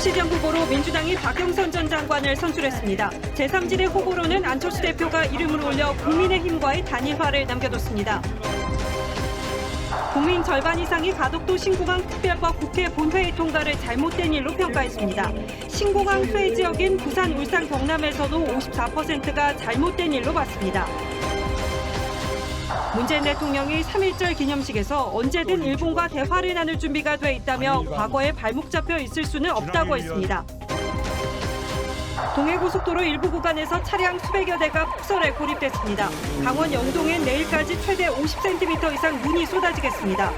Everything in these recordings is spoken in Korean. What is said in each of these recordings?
서울시장 후보로 민주당이 박영선 전 장관을 선출했습니다. 제3지대 후보로는 안철수 대표가 이름을 올려 국민의힘과의 단일화를 남겨뒀습니다. 국민 절반 이상이 가덕도 신공항 특별법 국회 본회의 통과를 잘못된 일로 평가했습니다. 신공항 수혜 지역인 부산, 울산, 경남에서도 54%가 잘못된 일로 봤습니다. 문재인 대통령이 3.1절 기념식에서 언제든 일본과 대화를 나눌 준비가 돼 있다며 과거에 발목 잡혀 있을 수는 없다고 했습니다. 동해고속도로 일부 구간에서 차량 수백여 대가 폭설에 고립됐습니다. 강원 영동엔 내일까지 최대 50cm 이상 눈이 쏟아지겠습니다.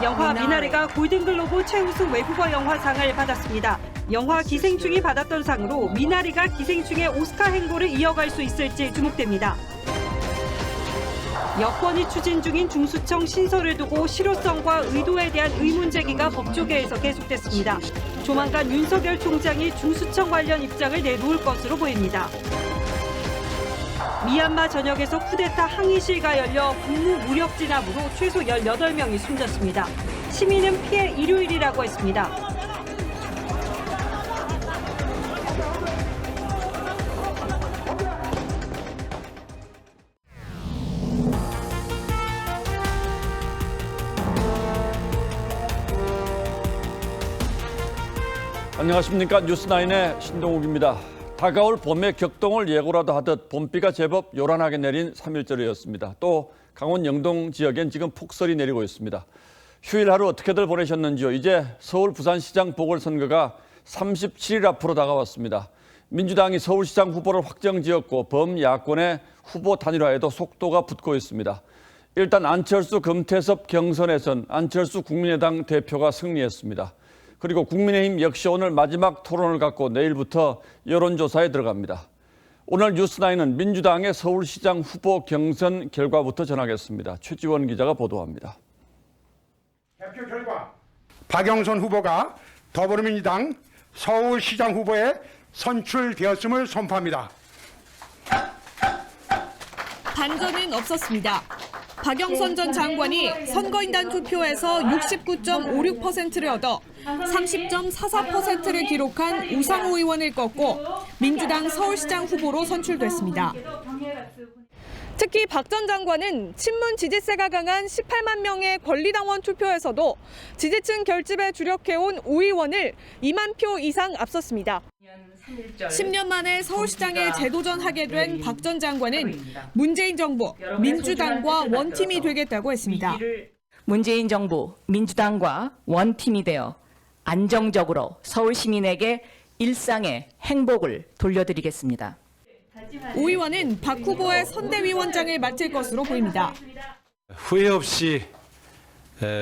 영화 미나리가 골든글로브 최우수 외국어 영화상을 받았습니다. 영화 기생충이 받았던 상으로 미나리가 기생충의 오스카 행보를 이어갈 수 있을지 주목됩니다. 여권이 추진 중인 중수청 신설을 두고 실효성과 의도에 대한 의문 제기가 법조계에서 계속됐습니다. 조만간 윤석열 총장이 중수청 관련 입장을 내놓을 것으로 보입니다. 미얀마 전역에서 쿠데타 항의실가 열려 국무 무력 진압으로 최소 18명이 숨졌습니다. 시민은 피해 일요일이라고 했습니다. 안녕하십니까. 뉴스9의 신동욱입니다. 다가올 봄의 격동을 예고라도 하듯 봄비가 제법 요란하게 내린 3.1절이었습니다. 또 강원 영동 지역엔 지금 폭설이 내리고 있습니다. 휴일 하루 어떻게들 보내셨는지요? 이제 서울 부산시장 보궐선거가 37일 앞으로 다가왔습니다. 민주당이 서울시장 후보를 확정지었고 범야권의 후보 단일화에도 속도가 붙고 있습니다. 일단 안철수 금태섭 경선에선 안철수 국민의당 대표가 승리했습니다. 그리고 국민의힘 역시 오늘 마지막 토론을 갖고 내일부터 여론조사에 들어갑니다. 오늘 뉴스9은 민주당의 서울시장 후보 경선 결과부터 전하겠습니다. 최지원 기자가 보도합니다. 대표 결과 박영선 후보가 더불어민주당 서울시장 후보에 선출되었음을 선포합니다. 반전은 없었습니다. 박영선 전 장관이 선거인단 투표에서 69.56%를 얻어 30.44%를 기록한 우상호 의원을 꺾고 민주당 서울시장 후보로 선출됐습니다. 특히 박 전 장관은 친문 지지세가 강한 18만 명의 권리당원 투표에서도 지지층 결집에 주력해온 우 의원을 2만 표 이상 앞섰습니다. 10년 만에 서울시장에 재도전하게 된 박 전 장관은 문재인 정부, 민주당과 원팀이 되겠다고 했습니다. 문재인 정부, 민주당과 원팀이 되어 안정적으로 서울 시민에게 일상의 행복을 돌려드리겠습니다. 우 의원은 박 후보의 선대위원장을 맡을 것으로 보입니다. 후회 없이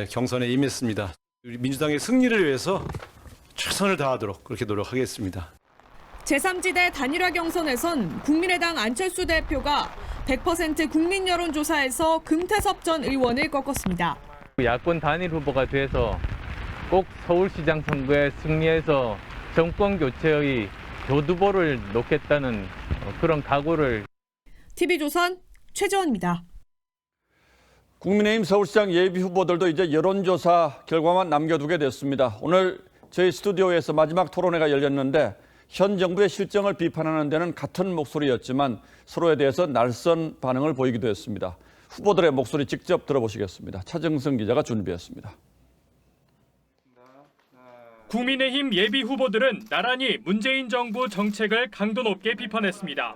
경선에 임했습니다. 우리 민주당의 승리를 위해서 최선을 다하도록 그렇게 노력하겠습니다. 제3지대 단일화 경선에선 국민의당 안철수 대표가 100% 국민 여론조사에서 금태섭 전 의원을 꺾었습니다. 야권 단일 후보가 돼서 꼭 서울시장 선거에 승리해서 정권 교체의 교두보를 놓겠다는 그런 각오를. TV조선 최지원입니다. 국민의힘 서울시장 예비 후보들도 이제 여론조사 결과만 남겨두게 됐습니다. 오늘 저희 스튜디오에서 마지막 토론회가 열렸는데 현 정부의 실정을 비판하는 데는 같은 목소리였지만 서로에 대해서 날선 반응을 보이기도 했습니다. 후보들의 목소리 직접 들어보시겠습니다. 차정승 기자가 준비했습니다. 국민의힘 예비 후보들은 나란히 문재인 정부 정책을 강도 높게 비판했습니다.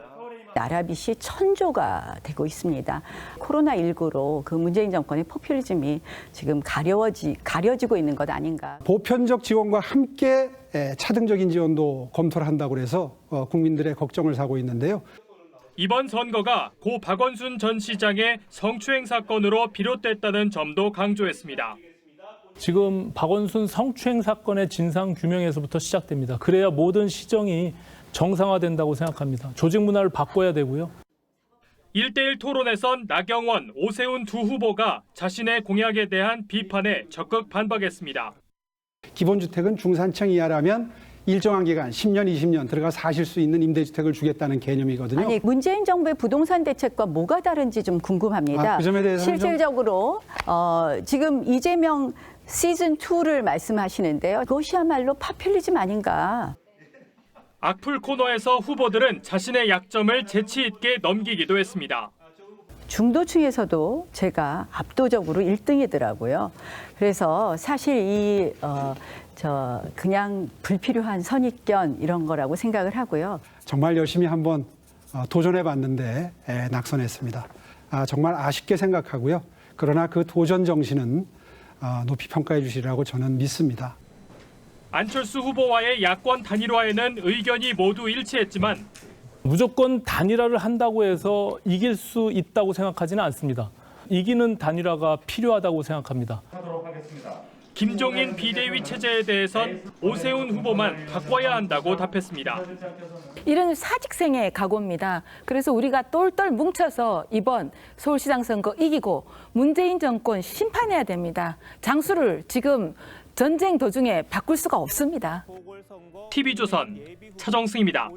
나라빚이 천조가 되고 있습니다. 코로나19로 그 문재인 정권의 포퓰리즘이 지금 가려지고 있는 것 아닌가. 보편적 지원과 함께 차등적인 지원도 검토를 한다고 해서 국민들의 걱정을 사고 있는데요. 이번 선거가 고 박원순 전 시장의 성추행 사건으로 비롯됐다는 점도 강조했습니다. 지금 박원순 성추행 사건의 진상 규명에서부터 시작됩니다. 그래야 모든 시정이 정상화된다고 생각합니다. 조직 문화를 바꿔야 되고요. 1대1 토론에선 나경원, 오세훈 두 후보가 자신의 공약에 대한 비판에 적극 반박했습니다. 기본주택은 중산층 이하라면 일정한 기간 10년, 20년 들어가 사실 수 있는 임대주택을 주겠다는 개념이거든요. 아니 문재인 정부의 부동산 대책과 뭐가 다른지 좀 궁금합니다. 그 점에 대해서는 실질적으로 지금 이재명 시즌2를 말씀하시는데요. 그것이야말로 파퓰리즘 아닌가. 악플 코너에서 후보들은 자신의 약점을 재치 있게 넘기기도 했습니다. 중도층에서도 제가 압도적으로 1등이더라고요. 그래서 사실 그냥 불필요한 선입견 이런 거라고 생각을 하고요. 정말 열심히 한번 도전해 봤는데 낙선했습니다. 정말 아쉽게 생각하고요. 그러나 그 도전 정신은 높이 평가해 주시리라고 저는 믿습니다. 안철수 후보와의 야권 단일화에는 의견이 모두 일치했지만 무조건 단일화를 한다고 해서 이길 수 있다고 생각하지는 않습니다. 이기는 단일화가 필요하다고 생각합니다. 김종인 비대위 체제에 대해선 오세훈 후보만 바꿔야 한다고 답했습니다. 이런 사직생의 각오입니다. 그래서 우리가 똘똘 뭉쳐서 이번 서울시장 선거 이기고 문재인 정권 심판해야 됩니다. 장수를 지금 전쟁 도중에 바꿀 수가 없습니다. TV조선 차정승입니다.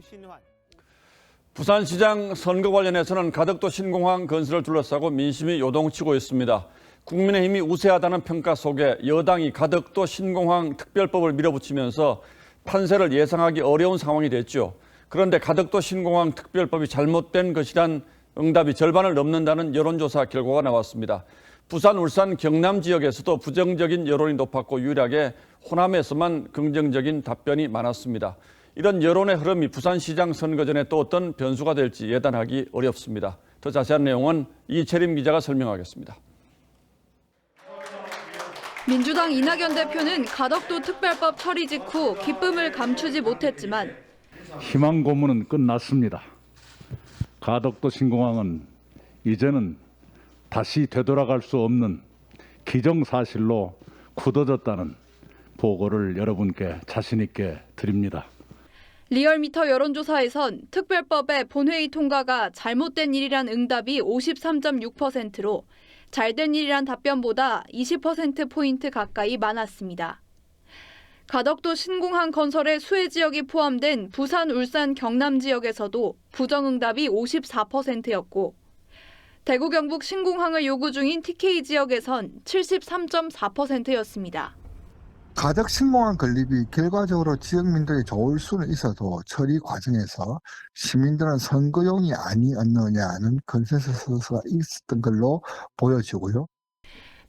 부산시장 선거 관련해서는 가덕도 신공항 건설을 둘러싸고 민심이 요동치고 있습니다. 국민의힘이 우세하다는 평가 속에 여당이 가덕도 신공항 특별법을 밀어붙이면서 판세를 예상하기 어려운 상황이 됐죠. 그런데 가덕도 신공항 특별법이 잘못된 것이란 응답이 절반을 넘는다는 여론조사 결과가 나왔습니다. 부산, 울산, 경남 지역에서도 부정적인 여론이 높았고 유일하게 호남에서만 긍정적인 답변이 많았습니다. 이런 여론의 흐름이 부산시장 선거 전에 또 어떤 변수가 될지 예단하기 어렵습니다. 더 자세한 내용은 이채림 기자가 설명하겠습니다. 민주당 이낙연 대표는 가덕도 특별법 처리 직후 기쁨을 감추지 못했지만 희망 고문은 끝났습니다. 가덕도 신공항은 이제는 다시 되돌아갈 수 없는 기정사실로 굳어졌다는 보고를 여러분께 자신 있게 드립니다. 리얼미터 여론조사에선 특별법의 본회의 통과가 잘못된 일이란 응답이 53.6%로 잘된 일이란 답변보다 20%포인트 가까이 많았습니다. 가덕도 신공항 건설의 수혜 지역이 포함된 부산, 울산, 경남 지역에서도 부정응답이 54%였고 대구, 경북 신공항을 요구 중인 TK 지역에선 73.4%였습니다. 가덕 신공항 건립이 결과적으로 지역민들이 좋을 수는 있어도 처리 과정에서 시민들은 선거용이 아니었느냐는 컨센서스가 있었던 걸로 보여지고요.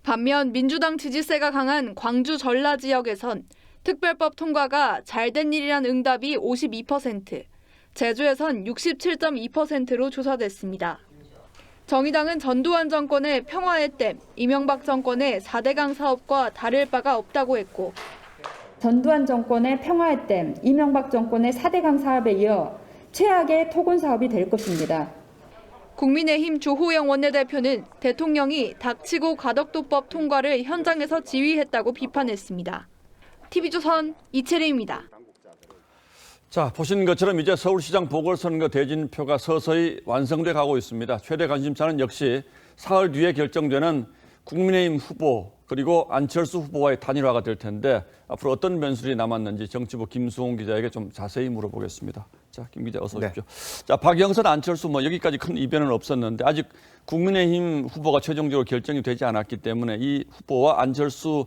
반면 민주당 지지세가 강한 광주 전라 지역에선 특별법 통과가 잘된 일이란 응답이 52%, 제주에선 67.2%로 조사됐습니다. 정의당은 전두환 정권의 평화의 댐, 이명박 정권의 4대강 사업과 다를 바가 없다고 했고 전두환 정권의 평화의 댐, 이명박 정권의 4대강 사업에 이어 최악의 토건 사업이 될 것입니다. 국민의힘 주호영 원내대표는 대통령이 닥치고 가덕도법 통과를 현장에서 지휘했다고 비판했습니다. TV조선 이채림입니다. 자, 보신 것처럼 이제 서울시장 보궐선거 대진표가 서서히 완성돼 가고 있습니다. 최대 관심사는 역시 사흘 뒤에 결정되는 국민의힘 후보 그리고 안철수 후보와의 단일화가 될 텐데 앞으로 어떤 변수들이 남았는지 정치부 김수홍 기자에게 좀 자세히 물어보겠습니다. 자, 김 기자 어서 오십시오. 네. 자, 박영선, 안철수 여기까지 큰 이변은 없었는데 아직 국민의힘 후보가 최종적으로 결정이 되지 않았기 때문에 이 후보와 안철수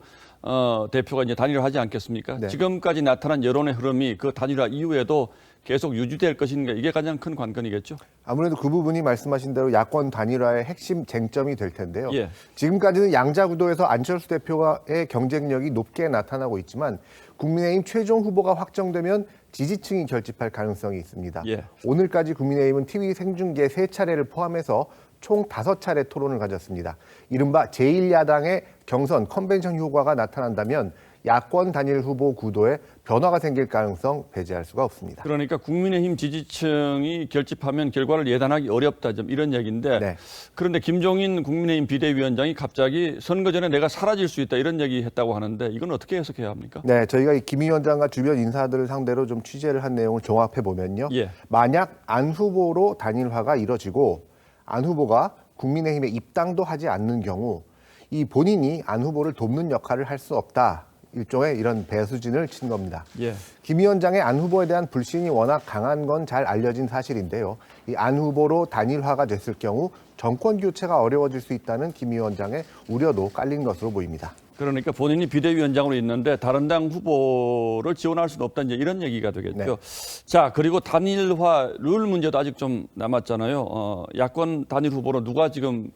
대표가 이제 단일화하지 않겠습니까? 네. 지금까지 나타난 여론의 흐름이 그 단일화 이후에도 계속 유지될 것인가 이게 가장 큰 관건이겠죠? 아무래도 그 부분이 말씀하신 대로 야권 단일화의 핵심 쟁점이 될 텐데요. 예. 지금까지는 양자 구도에서 안철수 대표의 경쟁력이 높게 나타나고 있지만 국민의힘 최종 후보가 확정되면 지지층이 결집할 가능성이 있습니다. 예. 오늘까지 국민의힘은 TV 생중계 3차례를 포함해서 총 5차례 토론을 가졌습니다. 이른바 제1야당의 경선 컨벤션 효과가 나타난다면 야권 단일 후보 구도에 변화가 생길 가능성 배제할 수가 없습니다. 그러니까 국민의힘 지지층이 결집하면 결과를 예단하기 어렵다 이런 얘기인데 네. 그런데 김종인 국민의힘 비대위원장이 갑자기 선거 전에 내가 사라질 수 있다 이런 얘기했다고 하는데 이건 어떻게 해석해야 합니까? 네, 저희가 김 위원장과 주변 인사들을 상대로 좀 취재를 한 내용을 종합해 보면요. 예. 만약 안 후보로 단일화가 이뤄지고 안 후보가 국민의힘에 입당도 하지 않는 경우 이 본인이 안 후보를 돕는 역할을 할 수 없다. 일종의 이런 배수진을 친 겁니다. 예. 김 위원장의 안 후보에 대한 불신이 워낙 강한 건 잘 알려진 사실인데요. 이 안 후보로 단일화가 됐을 경우 정권 교체가 어려워질 수 있다는 김 위원장의 우려도 깔린 것으로 보입니다. 그러니까 본인이 비대위원장으로 있는데 다른 당 후보를 지원할 수는 없다 이제 이런 얘기가 되겠죠. 네. 자, 그리고 단일화 룰 문제도 아직 좀 남았잖아요. 야권 단일 후보로 누가 지금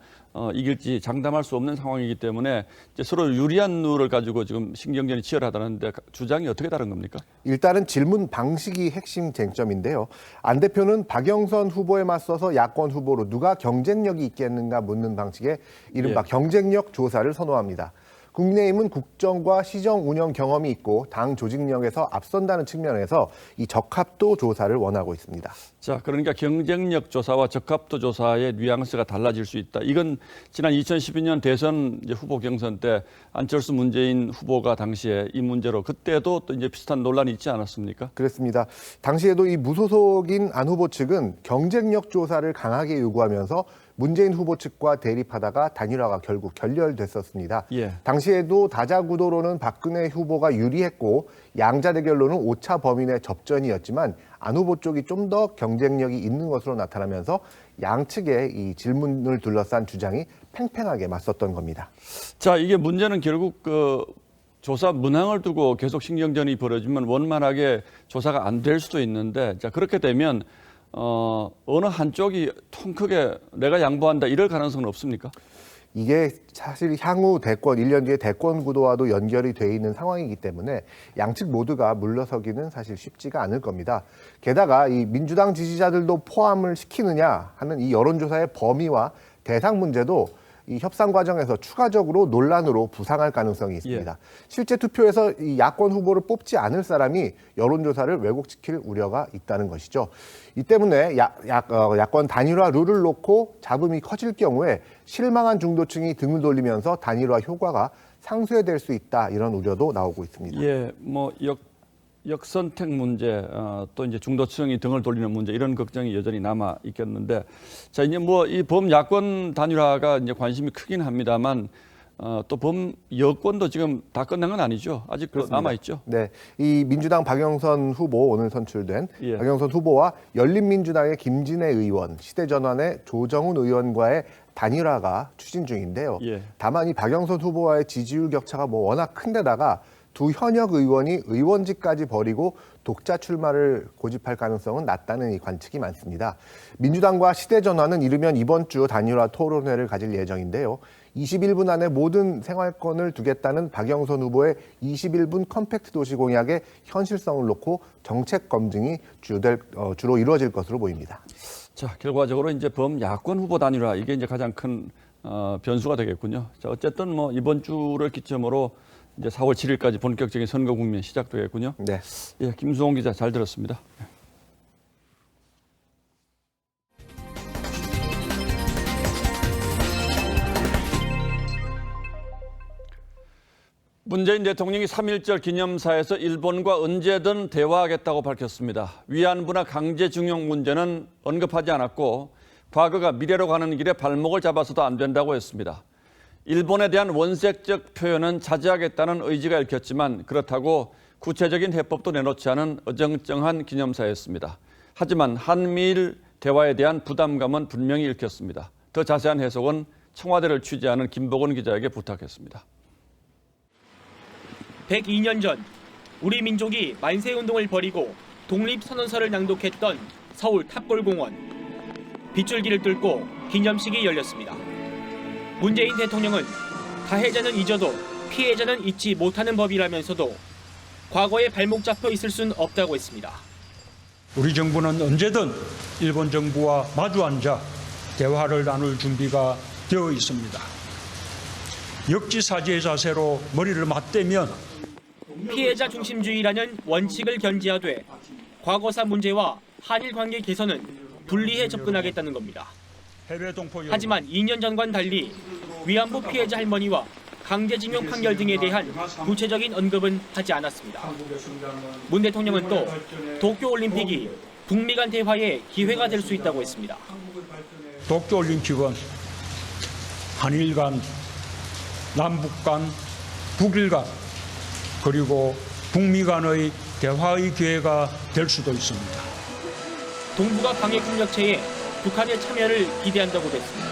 이길지 장담할 수 없는 상황이기 때문에 이제 서로 유리한 룰을 가지고 지금 신경전이 치열하다는데 주장이 어떻게 다른 겁니까? 일단은 질문 방식이 핵심 쟁점인데요. 안 대표는 박영선 후보에 맞서서 야권 후보로 누가 경쟁력이 있겠는가 묻는 방식의 이른바 경쟁력 조사를 선호합니다. 국민의힘은 국정과 시정 운영 경험이 있고 당 조직력에서 앞선다는 측면에서 이 적합도 조사를 원하고 있습니다. 자, 그러니까 경쟁력 조사와 적합도 조사의 뉘앙스가 달라질 수 있다. 이건 지난 2012년 대선 이제 후보 경선 때 안철수 문재인 후보가 당시에 이 문제로 그때도 또 이제 비슷한 논란이 있지 않았습니까? 그렇습니다. 당시에도 이 무소속인 안 후보 측은 경쟁력 조사를 강하게 요구하면서 문재인 후보 측과 대립하다가 단일화가 결국 결렬됐었습니다. 당시에도 다자구도로는 박근혜 후보가 유리했고 양자 대결로는 오차 범위 내 접전이었지만 안 후보 쪽이 좀 더 경쟁력이 있는 것으로 나타나면서 양측의 이 질문을 둘러싼 주장이 팽팽하게 맞섰던 겁니다. 자, 이게 문제는 결국 조사 문항을 두고 계속 신경전이 벌어지면 원만하게 조사가 안 될 수도 있는데, 자, 그렇게 되면 어느 한쪽이 통 크게 내가 양보한다 이럴 가능성은 없습니까? 이게 사실 향후 대권, 1년 뒤에 대권 구도와도 연결이 돼 있는 상황이기 때문에 양측 모두가 물러서기는 사실 쉽지가 않을 겁니다. 게다가 이 민주당 지지자들도 포함을 시키느냐 하는 이 여론조사의 범위와 대상 문제도 이 협상 과정에서 추가적으로 논란으로 부상할 가능성이 있습니다. 실제 투표에서 이 야권 후보를 뽑지 않을 사람이 여론조사를 왜곡시킬 우려가 있다는 것이죠. 이 때문에 야권 단일화 룰을 놓고 잡음이 커질 경우에 실망한 중도층이 등을 돌리면서 단일화 효과가 상쇄될 수 있다, 이런 우려도 나오고 있습니다. 예, 뭐 역선택 문제, 또 이제 중도층이 등을 돌리는 문제, 이런 걱정이 여전히 남아 있겠는데, 자, 이제 뭐 이 범야권 단일화가 이제 관심이 크긴 합니다만, 또 범여권도 지금 다 끝난 건 아니죠. 아직 남아 있죠. 네, 이 민주당 박영선 후보, 오늘 선출된 박영선 후보와 열린민주당의 김진애 의원, 시대전환의 조정훈 의원과의 단일화가 추진 중인데요. 다만 이 박영선 후보와의 지지율 격차가 뭐 워낙 큰데다가 두 현역 의원이 의원직까지 버리고 독자 출마를 고집할 가능성은 낮다는 이 관측이 많습니다. 민주당과 시대전환은 이르면 이번 주 단일화 토론회를 가질 예정인데요. 21분 안에 모든 생활권을 두겠다는 박영선 후보의 21분 컴팩트 도시 공약의 현실성을 놓고 정책 검증이 주로 이루어질 것으로 보입니다. 자, 결과적으로 이제 범야권 후보 단일화, 이게 이제 가장 큰 변수가 되겠군요. 자, 어쨌든 뭐 이번 주를 기점으로 이제 4월 7일까지 본격적인 선거 국면 시작되겠군요. 네. 예, 김수홍 기자 잘 들었습니다. 문재인 대통령이 3.1절 기념사에서 일본과 언제든 대화하겠다고 밝혔습니다. 위안부나 강제징용 문제는 언급하지 않았고 과거가 미래로 가는 길에 발목을 잡아서도 안 된다고 했습니다. 일본에 대한 원색적 표현은 자제하겠다는 의지가 읽혔지만 그렇다고 구체적인 해법도 내놓지 않은 어정쩡한 기념사였습니다. 하지만 한미일 대화에 대한 부담감은 분명히 읽혔습니다. 더 자세한 해석은 청와대를 취재하는 김복원 기자에게 부탁했습니다. 102년 전 우리 민족이 만세운동을 벌이고 독립선언서를 낭독했던 서울 탑골공원. 빗줄기를 뚫고 기념식이 열렸습니다. 문재인 대통령은 가해자는 잊어도 피해자는 잊지 못하는 법이라면서도 과거에 발목 잡혀 있을 수는 없다고 했습니다. 우리 정부는 언제든 일본 정부와 마주 앉아 대화를 나눌 준비가 되어 있습니다. 역지사지의 자세로 머리를 맞대면 피해자 중심주의라는 원칙을 견지하되 과거사 문제와 한일 관계 개선은 분리해 접근하겠다는 겁니다. 하지만 2년 전과는 달리 위안부 피해자 할머니와 강제징용 판결 등에 대한 구체적인 언급은 하지 않았습니다. 문 대통령은 또 도쿄올림픽이 북미 간 대화의 기회가 될 수 있다고 했습니다. 도쿄올림픽은 한일 간, 남북 간, 북일 간, 그리고 북미 간의 대화의 기회가 될 수도 있습니다. 동북아 방해 협력체에 북한의 참여를 기대한다고 했습니다.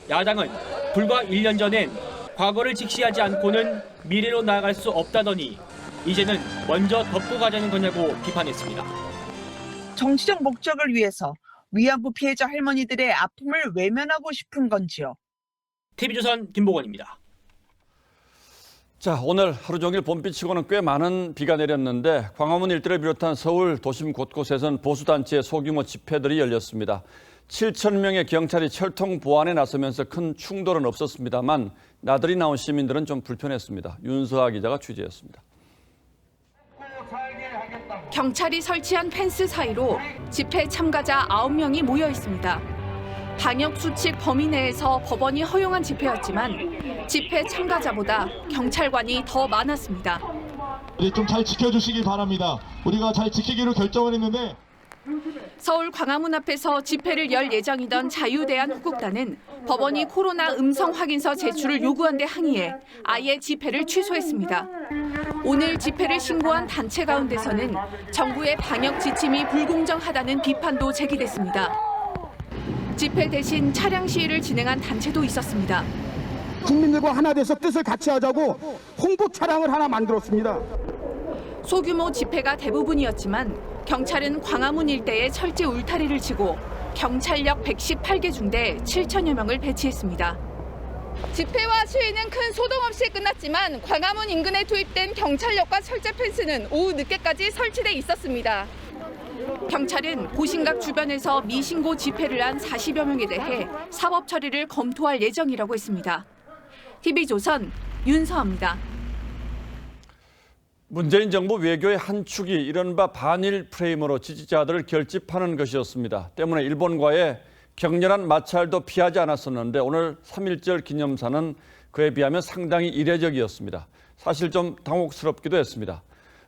야당은 불과 1년 전엔 과거를 직시하지 않고는 미래로 나아갈 수 없다더니 이제는 먼저 덮고 가자는 거냐고 비판했습니다. 정치적 목적을 위해서 위안부 피해자 할머니들의 아픔을 외면하고 싶은 건지요? TV조선 김보건입니다. 자, 오늘 하루 종일 봄비치고는 꽤 많은 비가 내렸는데 광화문 일대를 비롯한 서울 도심 곳곳에선 보수단체의 소규모 집회들이 열렸습니다. 7,000명의 경찰이 철통 보안에 나서면서 큰 충돌은 없었습니다만 나들이 나온 시민들은 좀 불편했습니다. 윤서아 기자가 취재했습니다. 경찰이 설치한 펜스 사이로 집회 참가자 9명이 모여 있습니다. 방역수칙 범위 내에서 법원이 허용한 집회였지만 집회 참가자보다 경찰관이 더 많았습니다. 좀 잘 지켜주시기 바랍니다. 우리가 잘 지키기로 결정을 했는데. 서울 광화문 앞에서 집회를 열 예정이던 자유대한후국단은 법원이 코로나 음성 확인서 제출을 요구한 데 항의해 아예 집회를 취소했습니다. 오늘 집회를 신고한 단체 가운데서는 정부의 방역 지침이 불공정하다는 비판도 제기됐습니다. 집회 대신 차량 시위를 진행한 단체도 있었습니다. 국민들과 하나 돼서 뜻을 같이 하자고 홍보 차량을 하나 만들었습니다. 소규모 집회가 대부분이었지만 경찰은 광화문 일대에 철제 울타리를 치고 경찰력 118개 중대 7천여 명을 배치했습니다. 집회와 시위는 큰 소동 없이 끝났지만 광화문 인근에 투입된 경찰력과 철제 펜스는 오후 늦게까지 설치돼 있었습니다. 경찰은 고신각 주변에서 미신고 집회를 한 40여 명에 대해 사법 처리를 검토할 예정이라고 했습니다. TV조선 윤서아입니다. 문재인 정부 외교의 한 축이 이른바 반일 프레임으로 지지자들을 결집하는 것이었습니다. 때문에 일본과의 격렬한 마찰도 피하지 않았었는데 오늘 3.1절 기념사는 그에 비하면 상당히 이례적이었습니다. 사실 좀 당혹스럽기도 했습니다.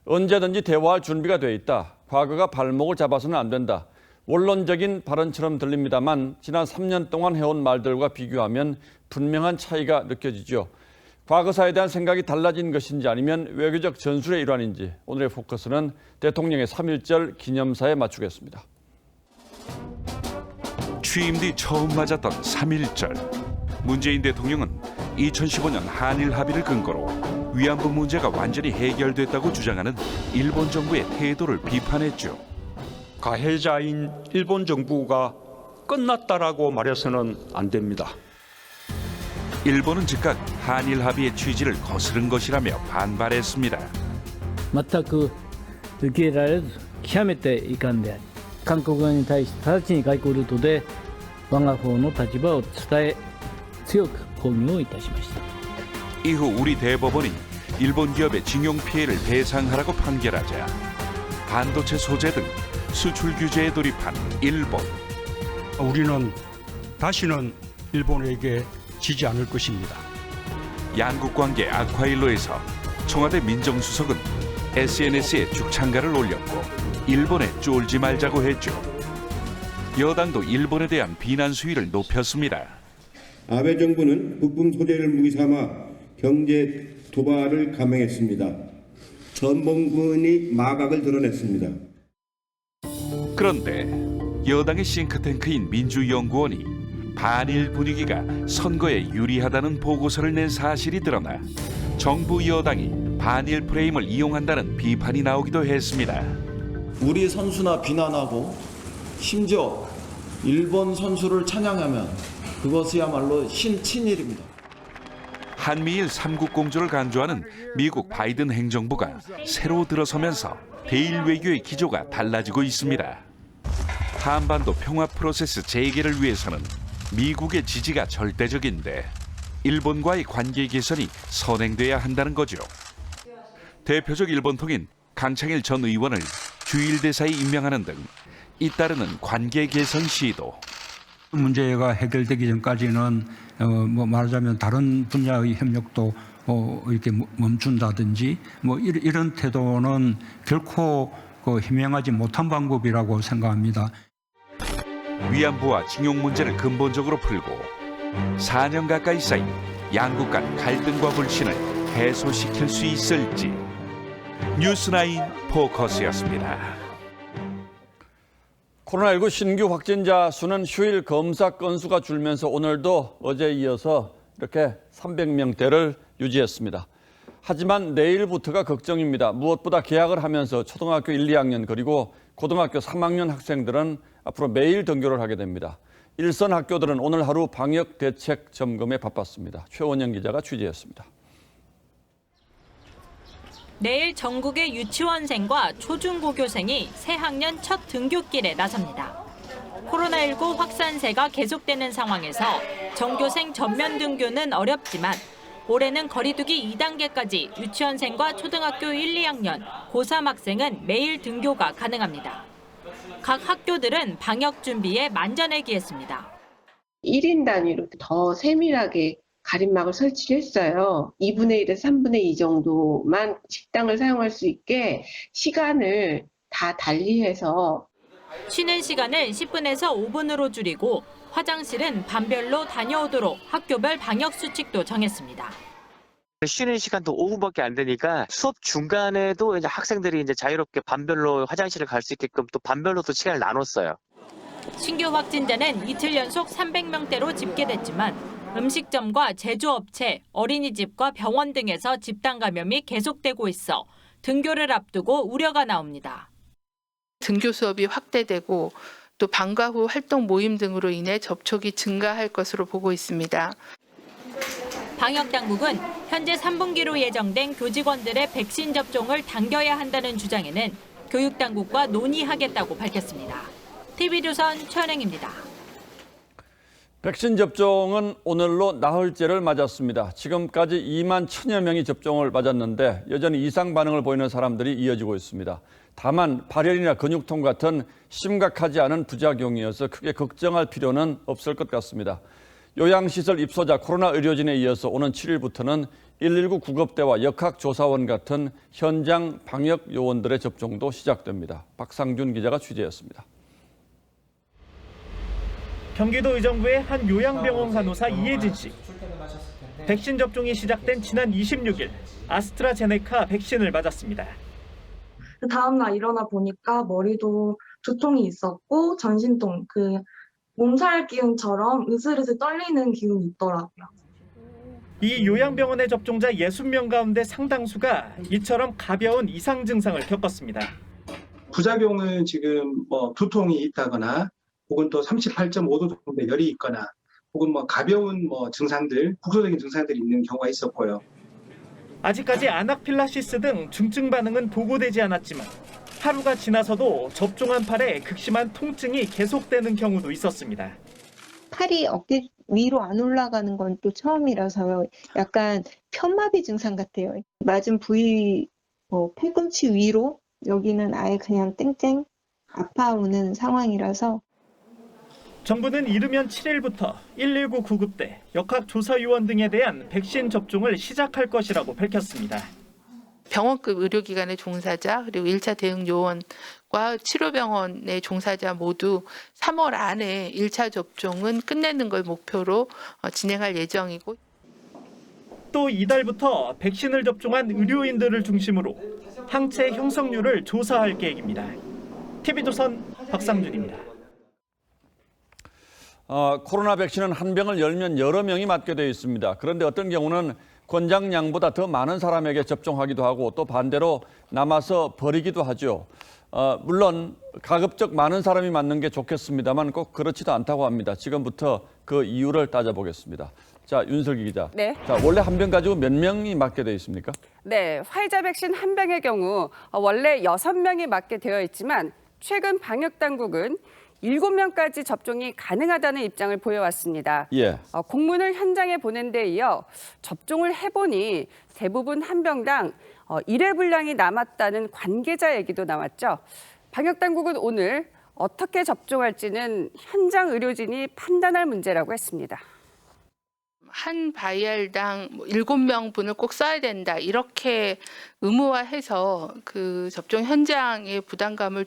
언제든지 대화할 준비가 돼 있다. 과거가 발목을 잡아서는 안 된다. 원론적인 발언처럼 들립니다만 지난 3년 동안 해온 말들과 비교하면 분명한 차이가 느껴지죠. 과거사에 대한 생각이 달라진 것인지 아니면 외교적 전술의 일환인지 오늘의 포커스는 대통령의 3.1절 기념사에 맞추겠습니다. 취임 뒤 처음 맞았던 3.1절. 문재인 대통령은 2015년 한일 합의를 근거로 위안부 문제가 완전히 해결됐다고 주장하는 일본 정부의 태도를 비판했죠. 가해자인 일본 정부가 끝났다라고 말해서는 안 됩니다. 일본은 즉각 한일 합의의 취지를 거스른 것이라며 반발했습니다. 全く受け入れられず極めて遺憾であり、韓国側に対して直ちに外交ルートで我が方の立場を伝え強く抗議をいたしました。 이후 우리 대법원이 일본 기업의 징용 피해를 배상하라고 판결하자 반도체 소재 등 수출 규제에 돌입한 일본. 우리는 다시는 일본에게 지지 않을 것입니다. 양국 관계 악화일로에서 청와대 민정수석은 SNS에 죽창가를 올렸고 일본에 쫄지 말자고 했죠. 여당도 일본에 대한 비난 수위를 높였습니다. 아베 정부는 부품 소재를 무기 삼아 경제 도발을 감행했습니다. 전 부분이 마각을 드러냈습니다. 그런데 여당의 싱크탱크인 민주연구원이 반일 분위기가 선거에 유리하다는 보고서를 낸 사실이 드러나 정부 여당이 반일 프레임을 이용한다는 비판이 나오기도 했습니다. 우리 선수나 비난하고 심지어 일본 선수를 찬양하면 그것이야말로 신친일입니다. 한미일 삼국 공조를 강조하는 미국 바이든 행정부가 새로 들어서면서 대일 외교의 기조가 달라지고 있습니다. 한반도 평화 프로세스 재개를 위해서는 미국의 지지가 절대적인데 일본과의 관계 개선이 선행돼야 한다는 거죠. 대표적 일본통인 강창일 전 의원을 주일 대사에 임명하는 등 잇따르는 관계 개선 시도. 문제가 해결되기 전까지는 말하자면 다른 분야의 협력도 이렇게 멈춘다든지 이런 태도는 결코 희망하지 못한 방법이라고 생각합니다. 위안부와 징용 문제를 근본적으로 풀고 4년 가까이 쌓인 양국 간 갈등과 불신을 해소시킬 수 있을지. 뉴스나인 포커스였습니다. 코로나19 신규 확진자 수는 휴일 검사 건수가 줄면서 오늘도 어제에 이어서 이렇게 300명대를 유지했습니다. 하지만 내일부터가 걱정입니다. 무엇보다 개학을 하면서 초등학교 1, 2학년 그리고 고등학교 3학년 학생들은 앞으로 매일 등교를 하게 됩니다. 일선 학교들은 오늘 하루 방역 대책 점검에 바빴습니다. 최원영 기자가 취재했습니다. 내일 전국의 유치원생과 초중고교생이 새 학년 첫 등교길에 나섭니다. 코로나19 확산세가 계속되는 상황에서 전교생 전면 등교는 어렵지만 올해는 거리두기 2단계까지 유치원생과 초등학교 1, 2학년, 고3 학생은 매일 등교가 가능합니다. 각 학교들은 방역 준비에 만전일기했습니다. 1인 단위로 더 세밀하게 가림막을 설치했어요. 2분의 1에서 3분의 2 정도만 식당을 사용할 수 있게 시간을 다 달리해서 쉬는 시간을 10분에서 5분으로 줄이고 화장실은 반별로 다녀오도록 학교별 방역 수칙도 정했습니다. 쉬는 시간도 5분밖에 안 되니까 수업 중간에도 이제 학생들이 이제 자유롭게 반별로 화장실을 갈 수 있게끔 또 반별로도 시간을 나눴어요. 신규 확진자는 이틀 연속 300명대로 집계됐지만 음식점과 제조업체, 어린이집과 병원 등에서 집단 감염이 계속되고 있어 등교를 앞두고 우려가 나옵니다. 등교 수업이 확대되고 또 방과 후 활동 모임 등으로 인해 접촉이 증가할 것으로 보고 있습니다. 방역당국은 현재 3분기로 예정된 교직원들의 백신 접종을 당겨야 한다는 주장에는 교육당국과 논의하겠다고 밝혔습니다. TV조선 최원영입니다. 백신 접종은 오늘로 나흘째를 맞았습니다. 지금까지 2만 1,000여 명이 접종을 맞았는데 여전히 이상 반응을 보이는 사람들이 이어지고 있습니다. 다만 발열이나 근육통 같은 심각하지 않은 부작용이어서 크게 걱정할 필요는 없을 것 같습니다. 요양시설 입소자 코로나 의료진에 이어서 오는 7일부터는 119 구급대와 역학조사원 같은 현장 방역 요원들의 접종도 시작됩니다. 박상준 기자가 취재했습니다. 경기도 의정부의 한 요양병원 간호사 이혜진 씨. 백신 접종이 시작된 지난 26일 아스트라제네카 백신을 맞았습니다. 그 다음날 일어나 보니까 머리도 두통이 있었고 전신통, 몸살 기운처럼 으슬으슬 떨리는 기운이 있더라고요. 이 요양병원의 접종자 60명 가운데 상당수가 이처럼 가벼운 이상 증상을 겪었습니다. 부작용은 지금 두통이 있다거나 혹은 또 38.5도 정도의 열이 있거나 혹은 가벼운 증상들, 국소적인 증상들이 있는 경우가 있었고요. 아직까지 아나필락시스 등 중증 반응은 보고되지 않았지만 하루가 지나서도 접종한 팔에 극심한 통증이 계속되는 경우도 있었습니다. 팔이 어깨 위로 안 올라가는 건 또 처음이라서요. 약간 편마비 증상 같아요. 맞은 부위 팔꿈치 위로 여기는 아예 그냥 땡땡 아파오는 상황이라서 정부는 이르면 7일부터 119 구급대, 역학조사요원 등에 대한 백신 접종을 시작할 것이라고 밝혔습니다. 병원급 의료기관의 종사자 그리고 1차 대응 요원과 치료병원의 종사자 모두 3월 안에 1차 접종은 끝내는 걸 목표로 진행할 예정이고 또 이달부터 백신을 접종한 의료인들을 중심으로 항체 형성률을 조사할 계획입니다. TV조선 박상준입니다. 코로나 백신은 한 병을 열면 여러 명이 맞게 되어 있습니다. 그런데 어떤 경우는 권장량보다 더 많은 사람에게 접종하기도 하고 또 반대로 남아서 버리기도 하죠. 물론 가급적 많은 사람이 맞는 게 좋겠습니다만 꼭 그렇지도 않다고 합니다. 지금부터 그 이유를 따져보겠습니다. 자, 윤슬기 기자. 네. 자, 원래 한 병 가지고 몇 명이 맞게 되어 있습니까? 네, 화이자 백신 한 병의 경우 원래 6명이 맞게 되어 있지만 최근 방역 당국은 7명까지 접종이 가능하다는 입장을 보여왔습니다. 예. 공문을 현장에 보낸 데 이어 접종을 해보니 대부분 한 병당 1회 분량이 남았다는 관계자 얘기도 나왔죠. 방역당국은 오늘 어떻게 접종할지는 현장 의료진이 판단할 문제라고 했습니다. 한 바이알당 7명분을 꼭 써야 된다 이렇게 의무화해서 그 접종 현장에 부담감을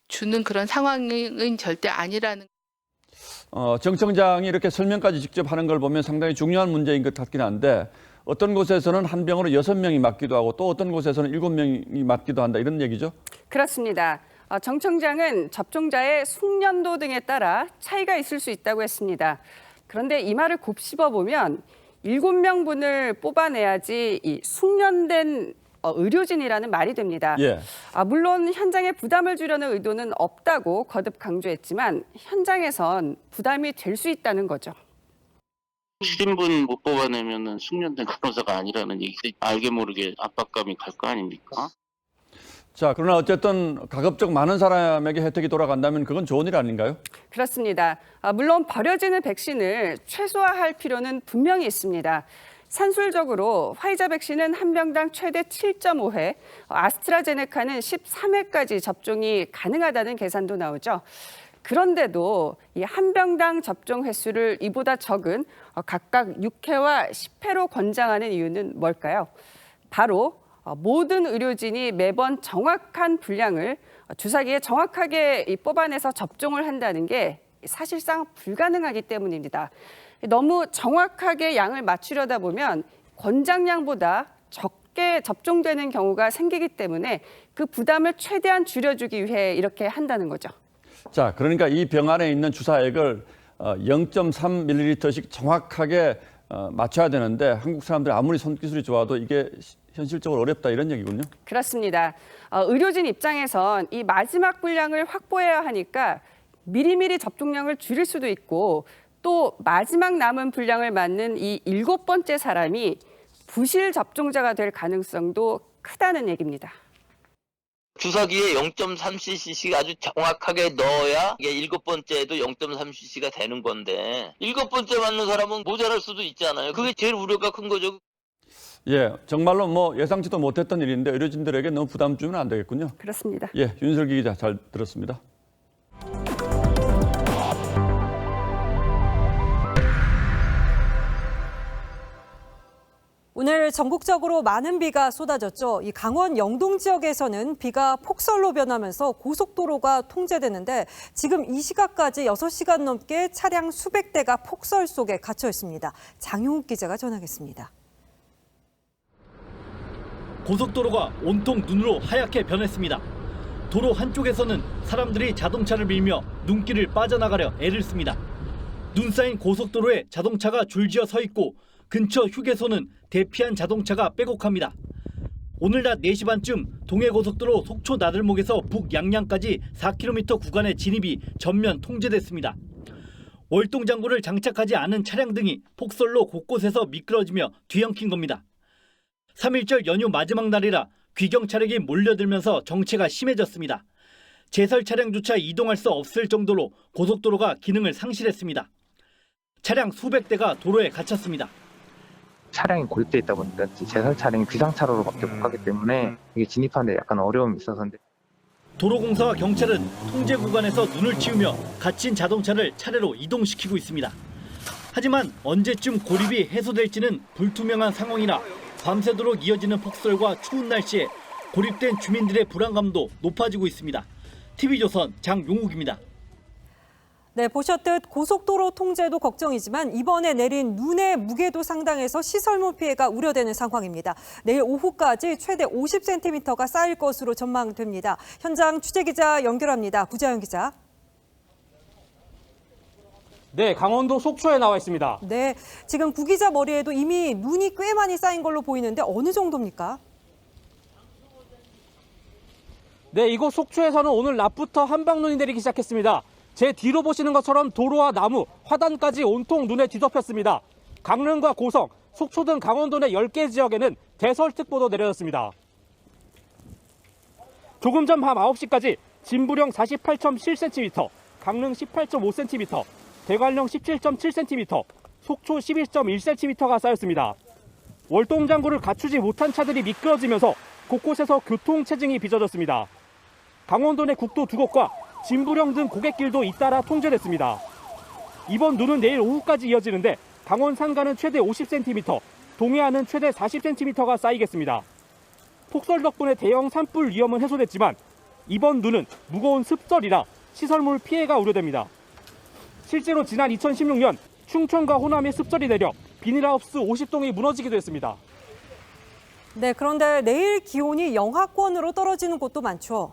주는 그런 상황은 절대 아니라는. 정 청장이 이렇게 설명까지 직접 하는 걸 보면 상당히 중요한 문제인 것 같긴 한데 어떤 곳에서는 한 병으로 6명이 맞기도 하고 또 어떤 곳에서는 7명이 맞기도 한다 이런 얘기죠? 그렇습니다. 정 청장은 접종자의 숙련도 등에 따라 차이가 있을 수 있다고 했습니다. 그런데 이 말을 곱씹어 보면 7명분을 뽑아내야지 이 숙련된 의료진이라는 말이 됩니다. 예. 물론 현장에 부담을 주려는 의도는 없다고 거듭 강조했지만 현장에선 부담이 될 수 있다는 거죠. 신분 못 뽑아내면은 숙련된 간호사가 아니라는 얘기, 알게 모르게 압박감이 갈 거 아닙니까? 자, 그러나 어쨌든 가급적 많은 사람에게 혜택이 돌아간다면 그건 좋은 일 아닌가요? 그렇습니다. 물론 버려지는 백신을 최소화할 필요는 분명히 있습니다. 산술적으로 화이자 백신은 한 병당 최대 7.5회, 아스트라제네카는 13회까지 접종이 가능하다는 계산도 나오죠. 그런데도 이 한 병당 접종 횟수를 이보다 적은 각각 6회와 10회로 권장하는 이유는 뭘까요? 바로 모든 의료진이 매번 정확한 분량을 주사기에 정확하게 뽑아내서 접종을 한다는 게 사실상 불가능하기 때문입니다. 너무 정확하게 양을 맞추려다 보면 권장량보다 적게 접종되는 경우가 생기기 때문에 그 부담을 최대한 줄여주기 위해 이렇게 한다는 거죠. 자, 그러니까 이 병 안에 있는 주사액을 0.3ml씩 정확하게 맞춰야 되는데 한국 사람들이 아무리 손기술이 좋아도 이게 현실적으로 어렵다 이런 얘기군요. 그렇습니다. 의료진 입장에선 이 마지막 분량을 확보해야 하니까 미리미리 접종량을 줄일 수도 있고 또 마지막 남은 분량을 맞는 이 7번째 사람이 부실 접종자가 될 가능성도 크다는 얘기입니다. 주사기에 0.3cc씩 아주 정확하게 넣어야 이게 7번째에도 0.3cc가 되는 건데 7번째 맞는 사람은 모자랄 수도 있잖아요. 그게 제일 우려가 큰 거죠. 예, 정말로 뭐 예상치도 못했던 일인데 의료진들에게 너무 부담 주면 안 되겠군요. 그렇습니다. 예, 윤설기 기자 잘 들었습니다. 오늘 전국적으로 많은 비가 쏟아졌죠. 이 강원 영동 지역에서는 비가 폭설로 변하면서 고속도로가 통제되는데 지금 이 시각까지 6시간 넘게 차량 수백 대가 폭설 속에 갇혀 있습니다. 장용욱 기자가 전하겠습니다. 고속도로가 온통 눈으로 하얗게 변했습니다. 도로 한쪽에서는 사람들이 자동차를 밀며 눈길을 빠져나가려 애를 씁니다. 눈 쌓인 고속도로에 자동차가 줄지어 서 있고 근처 휴게소는 대피한 자동차가 빼곡합니다. 오늘 낮 4시 반쯤 동해고속도로 속초 나들목에서 북양양까지 4km 구간의 진입이 전면 통제됐습니다. 월동장구를 장착하지 않은 차량 등이 폭설로 곳곳에서 미끄러지며 뒤엉킨 겁니다. 3.1절 연휴 마지막 날이라 귀경 차량이 몰려들면서 정체가 심해졌습니다. 제설 차량조차 이동할 수 없을 정도로 고속도로가 기능을 상실했습니다. 차량 수백 대가 도로에 갇혔습니다. 차량이 고립돼 있다 보니까 제설 차량이 비상차로로밖에 못 가기 때문에 이게 진입하는데 약간 어려움이 있어서인데. 도로공사와 경찰은 통제 구간에서 눈을 치우며 갇힌 자동차를 차례로 이동시키고 있습니다. 하지만 언제쯤 고립이 해소될지는 불투명한 상황이라 밤새도록 이어지는 폭설과 추운 날씨에 고립된 주민들의 불안감도 높아지고 있습니다. TV조선 장용욱입니다. 네, 보셨듯 고속도로 통제도 걱정이지만 이번에 내린 눈의 무게도 상당해서 시설물 피해가 우려되는 상황입니다. 내일 오후까지 최대 50cm가 쌓일 것으로 전망됩니다. 현장 취재기자 연결합니다. 구자연 기자. 네, 강원도 속초에 나와 있습니다. 네, 지금 구 기자 머리에도 이미 눈이 꽤 많이 쌓인 걸로 보이는데 어느 정도입니까? 네, 이곳 속초에서는 오늘 낮부터 한방눈이 내리기 시작했습니다. 제 뒤로 보시는 것처럼 도로와 나무, 화단까지 온통 눈에 뒤덮였습니다. 강릉과 고성, 속초 등 강원도 내 10개 지역에는 대설특보도 내려졌습니다. 조금 전 밤 9시까지 진부령 48.7cm, 강릉 18.5cm, 대관령 17.7cm, 속초 11.1cm가 쌓였습니다. 월동장구를 갖추지 못한 차들이 미끄러지면서 곳곳에서 교통체증이 빚어졌습니다. 강원도 내 국도 2곳과 진부령 등 고갯길도 잇따라 통제됐습니다. 이번 눈은 내일 오후까지 이어지는데 강원 산간은 최대 50cm, 동해안은 최대 40cm가 쌓이겠습니다. 폭설 덕분에 대형 산불 위험은 해소됐지만 이번 눈은 무거운 습설이라 시설물 피해가 우려됩니다. 실제로 지난 2016년 충청과 호남에 습설이 내려 비닐하우스 50동이 무너지기도 했습니다. 네, 그런데 내일 기온이 영하권으로 떨어지는 곳도 많죠.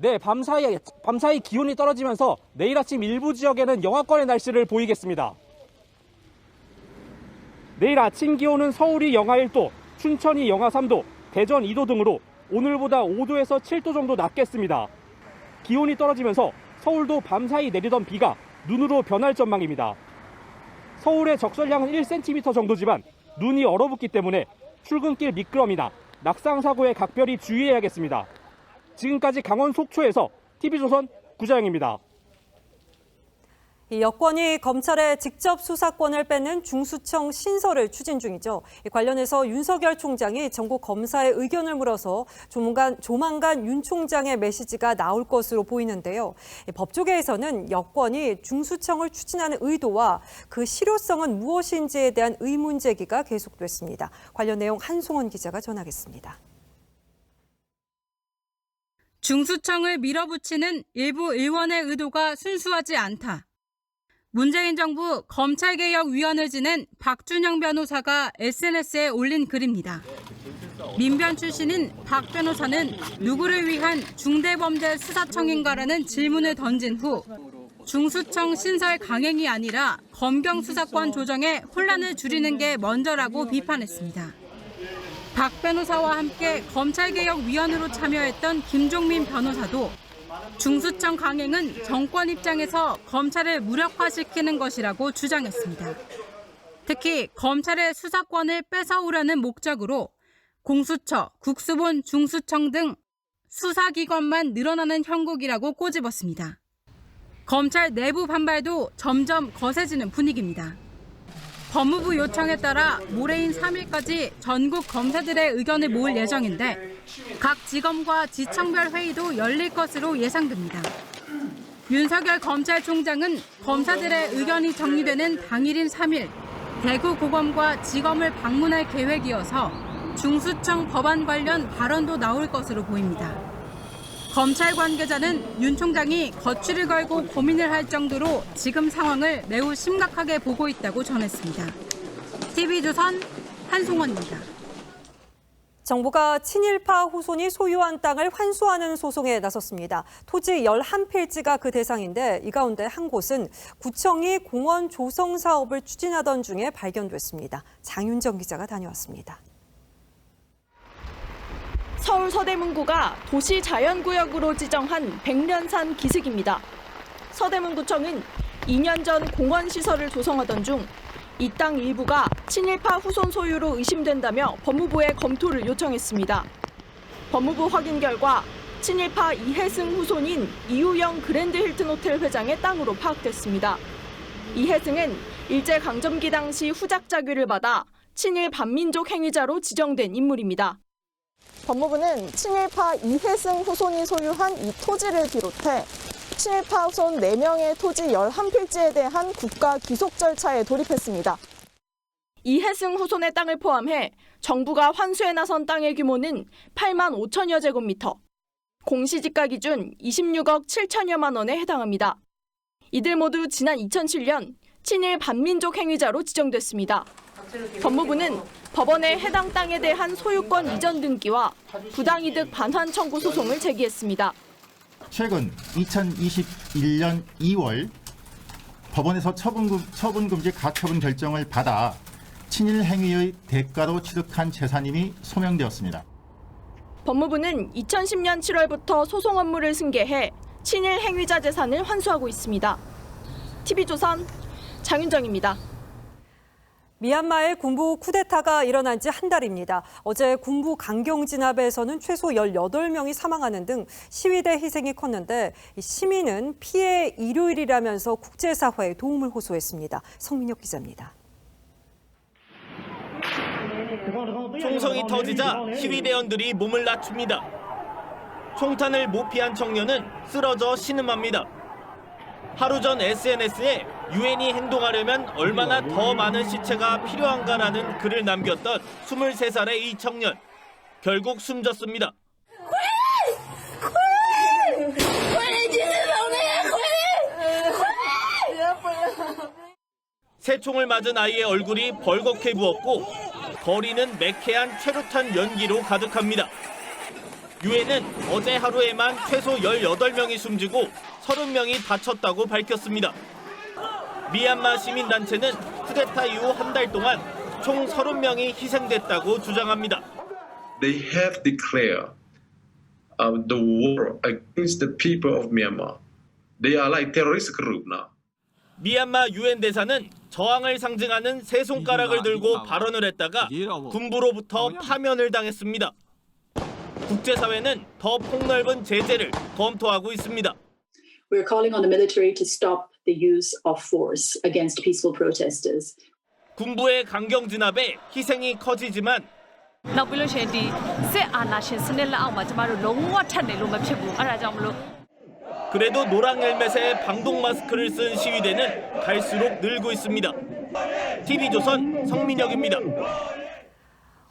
네, 밤사이 기온이 떨어지면서 내일 아침 일부 지역에는 영하권의 날씨를 보이겠습니다. 내일 아침 기온은 서울이 영하 1도, 춘천이 영하 3도, 대전 2도 등으로 오늘보다 5도에서 7도 정도 낮겠습니다. 기온이 떨어지면서 서울도 밤사이 내리던 비가 눈으로 변할 전망입니다. 서울의 적설량은 1cm 정도지만 눈이 얼어붙기 때문에 출근길 미끄럼이나 낙상사고에 각별히 주의해야겠습니다. 지금까지 강원 속초에서 TV조선 구자영입니다. 여권이 검찰에 직접 수사권을 뺏는 중수청 신설을 추진 중이죠. 관련해서 윤석열 총장이 전국 검사의 의견을 물어서 조만간 윤 총장의 메시지가 나올 것으로 보이는데요. 법조계에서는 여권이 중수청을 추진하는 의도와 그 실효성은 무엇인지에 대한 의문 제기가 계속됐습니다. 관련 내용 한송원 기자가 전하겠습니다. 중수청을 밀어붙이는 일부 의원의 의도가 순수하지 않다. 문재인 정부 검찰개혁위원을 지낸 박준영 변호사가 SNS에 올린 글입니다. 민변 출신인 박 변호사는 누구를 위한 중대범죄수사청인가라는 질문을 던진 후 중수청 신설 강행이 아니라 검경 수사권 조정에 혼란을 줄이는 게 먼저라고 비판했습니다. 박 변호사와 함께 검찰개혁위원으로 참여했던 김종민 변호사도 중수청 강행은 정권 입장에서 검찰을 무력화시키는 것이라고 주장했습니다. 특히 검찰의 수사권을 뺏어오려는 목적으로 공수처, 국수본, 중수청 등 수사기관만 늘어나는 형국이라고 꼬집었습니다. 검찰 내부 반발도 점점 거세지는 분위기입니다. 법무부 요청에 따라 모레인 3일까지 전국 검사들의 의견을 모을 예정인데 각 지검과 지청별 회의도 열릴 것으로 예상됩니다. 윤석열 검찰총장은 검사들의 의견이 정리되는 당일인 3일 대구고검과 지검을 방문할 계획이어서 중수청 법안 관련 발언도 나올 것으로 보입니다. 검찰 관계자는 윤 총장이 거취를 걸고 고민을 할 정도로 지금 상황을 매우 심각하게 보고 있다고 전했습니다. TV조선 한송원입니다. 정부가 친일파 후손이 소유한 땅을 환수하는 소송에 나섰습니다. 토지 11필지가 그 대상인데 이 가운데 한 곳은 구청이 공원 조성 사업을 추진하던 중에 발견됐습니다. 장윤정 기자가 다녀왔습니다. 서울 서대문구가 도시자연구역으로 지정한 백년산 기슭입니다. 서대문구청은 2년 전 공원시설을 조성하던 중 이 땅 일부가 친일파 후손 소유로 의심된다며 법무부에 검토를 요청했습니다. 법무부 확인 결과 친일파 이해승 후손인 이우영 그랜드 힐튼 호텔 회장의 땅으로 파악됐습니다. 이해승은 일제강점기 당시 후작자귀를 받아 친일 반민족 행위자로 지정된 인물입니다. 법무부는 친일파 이해승 후손이 소유한 이 토지를 비롯해 친일파 후손 4명의 토지 11필지에 대한 국가 귀속 절차에 돌입했습니다. 이해승 후손의 땅을 포함해 정부가 환수에 나선 땅의 규모는 8만 5천여 제곱미터, 공시지가 기준 26억 7천여만 원에 해당합니다. 이들 모두 지난 2007년 친일 반민족 행위자로 지정됐습니다. 법무부는 법원에 해당 땅에 대한 소유권 이전 등기와 부당이득 반환 청구 소송을 제기했습니다. 최근 2021년 2월 법원에서 처분금지 가처분 결정을 받아 친일 행위의 대가로 취득한 재산임이 소명되었습니다. 법무부는 2010년 7월부터 소송 업무를 승계해 친일 행위자 재산을 환수하고 있습니다. TV조선 장윤정입니다. 미얀마의 군부 쿠데타가 일어난 지 한 달입니다. 어제 군부 강경 진압에서는 최소 18명이 사망하는 등 시위대 희생이 컸는데 시민은 피해 일요일이라면서 국제사회에 도움을 호소했습니다. 성민혁 기자입니다. 총성이 터지자 시위대원들이 몸을 낮춥니다. 총탄을 못 피한 청년은 쓰러져 신음합니다. 하루 전 SNS에 유엔이 행동하려면 얼마나 더 많은 시체가 필요한가라는 글을 남겼던 23살의 이 청년. 결국 숨졌습니다. 새 총을 맞은 아이의 얼굴이 벌겋게 부었고 거리는 매캐한 최루탄 연기로 가득합니다. 유엔은 어제 하루에만 최소 18명이 숨지고 30명이 다쳤다고 밝혔습니다. 미얀마 시민단체는 쿠데타 이후 한 달 동안 총 30명이 희생됐다고 주장합니다. They have declared the war against the people of Myanmar. They are like terrorist group now. 미얀마 유엔 대사는 저항을 상징하는 세 손가락을 들고 발언을 했다가 군부로부터 파면을 당했습니다. 국제사회는 더 폭넓은 제재를 검토하고 있습니다. We're calling on the military to stop the use of force against peaceful protesters. 군부의 강경 진압에 희생이 커지지만 그래도 노랑 헬멧에 방독 마스크를 쓴 시위대는 갈수록 늘고 있습니다. TV조선 성민혁입니다.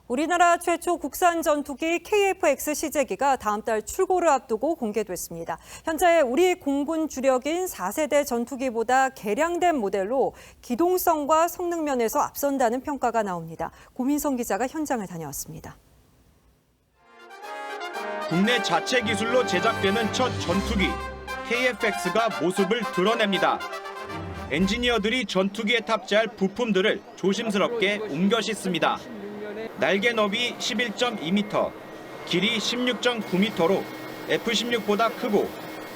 우리나라 최초 국산 전투기 KF-X 시제기가 다음 달 출고를 앞두고 공개됐습니다. 현재 우리 공군 주력인 4세대 전투기보다 개량된 모델로 기동성과 성능 면에서 앞선다는 평가가 나옵니다. 고민성 기자가 현장을 다녀왔습니다. 국내 자체 기술로 제작되는 첫 전투기 KF-X가 모습을 드러냅니다. 엔지니어들이 전투기에 탑재할 부품들을 조심스럽게 옮겨 싣습니다. 날개 너비 11.2m, 길이 16.9m로 F-16보다 크고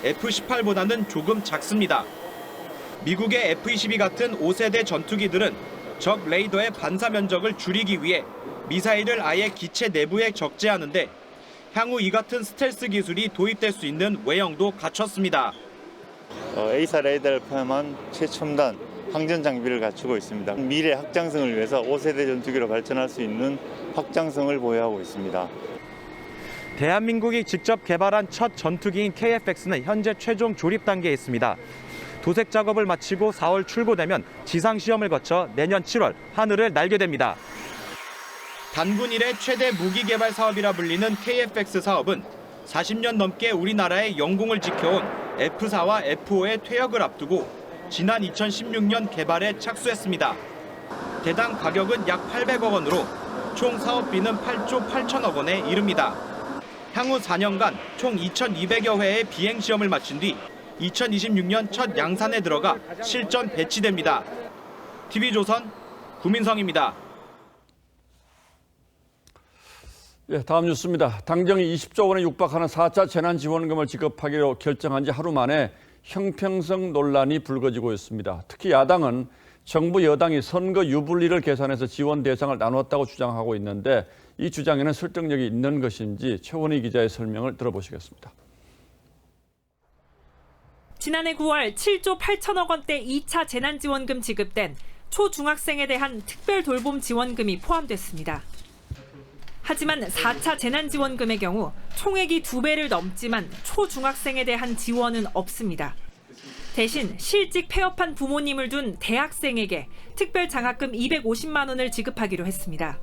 F-18보다는 조금 작습니다. 미국의 F-22 같은 5세대 전투기들은 적 레이더의 반사 면적을 줄이기 위해 미사일을 아예 기체 내부에 적재하는데 향후 이 같은 스텔스 기술이 도입될 수 있는 외형도 갖췄습니다. A사 레이더를 포함한 최첨단 항전 장비를 갖추고 있습니다. 미래 확장성을 위해서 5세대 전투기로 발전할 수 있는 확장성을 보유하고 있습니다. 대한민국이 직접 개발한 첫 전투기인 KF-X는 현재 최종 조립 단계에 있습니다. 도색 작업을 마치고 4월 출고되면 지상 시험을 거쳐 내년 7월 하늘을 날게 됩니다. 단군 이래 최대 무기 개발 사업이라 불리는 KF-X 사업은 40년 넘게 우리나라의 영공을 지켜온 F4와 F5의 퇴역을 앞두고 지난 2016년 개발에 착수했습니다. 대당 가격은 약 800억 원으로 총 사업비는 8조 8천억 원에 이릅니다. 향후 4년간 총 2,200여 회의 비행 시험을 마친 뒤 2026년 첫 양산에 들어가 실전 배치됩니다. TV조선 구민성입니다. 예, 다음 뉴스입니다. 당정이 20조 원에 육박하는 4차 재난지원금을 지급하기로 결정한 지 하루 만에 형평성 논란이 불거지고 있습니다. 특히 야당은 정부 여당이 선거 유불리를 계산해서 지원 대상을 나눴다고 주장하고 있는데 이 주장에는 설득력이 있는 것인지 최원희 기자의 설명을 들어보시겠습니다. 지난해 9월 7조 8천억 원대 2차 재난지원금 지급된 초중학생에 대한 특별 돌봄 지원금이 포함됐습니다. 하지만 4차 재난지원금의 경우 총액이 2배를 넘지만 초중학생에 대한 지원은 없습니다. 대신 실직 폐업한 부모님을 둔 대학생에게 특별 장학금 250만 원을 지급하기로 했습니다.